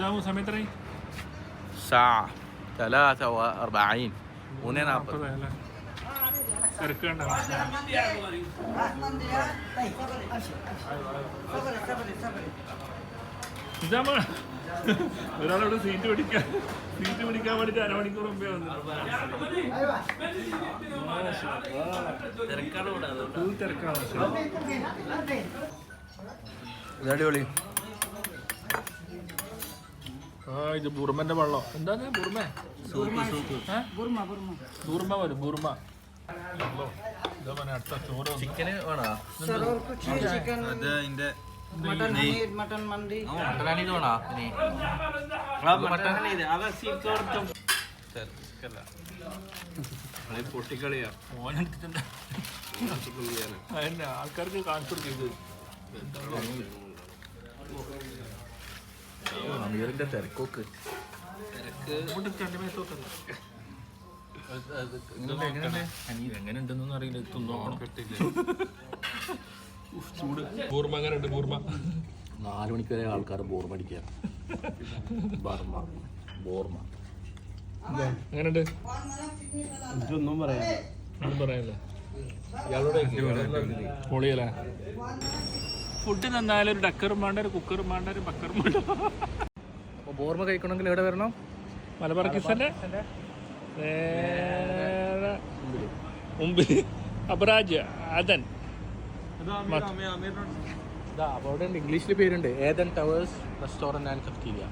جامو سميتري ساعة 43 وننعطل തിരക്കുണ്ട് ഒരാളോട് സീറ്റ് പിടിക്കാൻ വേണ്ടിട്ട് അരമണിക്കൂർ മുമ്പേ വന്നു. തിരക്കാണ്. അടിപൊളി. ഇത് ബുർമന്റെ വെള്ളം. എന്താണ് ബുർമ? ബുർമ വരും. ബുർമ. അടുത്ത ചോറ് ചിക്കന് വേണോ? മട്ടൺ മന്തി മട്ടനാണിത് വേണോ? പൊട്ടിക്കളിയാ ഓനെടുത്തിട്ടുണ്ട്. അതന്നെ ആൾക്കാർക്ക് കാണിച്ചു കൊടുക്കുന്നത്. അമീറിന്റെ തിരക്കൊക്കെ എങ്ങനെ ഉണ്ടെന്നൊന്നും അറിയില്ല. തിന്നോണം. ചൂട്. ബൂർമ അങ്ങനെ ഉണ്ട്. ബൂർമ 4 മണിക്ക് വരെ ആൾക്കാർ ബോർമ അടിക്കുക. ബോർമ അങ്ങനെയുണ്ട്. ഒന്നും പറയാം. ഒന്നും പറയാനില്ല. ഇയാളോട് പൊളിയല്ലേ? ഫുഡ് നന്നായാലും ഒരു ഡക്കറും വേണ്ട, ഒരു കുക്കറും വേണ്ട, ഒരു ബക്കറും വേണ്ട. അപ്പോൾ ബോർമ കഴിക്കണമെങ്കിൽ എവിടെ വരണം? മലബാർ കിച്ചന്റെ മുമ്പിൽ അബ്രാജ് അദൻ. അവിടെ ഇംഗ്ലീഷിൽ പേരുണ്ട്, Eden towers restaurant and cafeteria.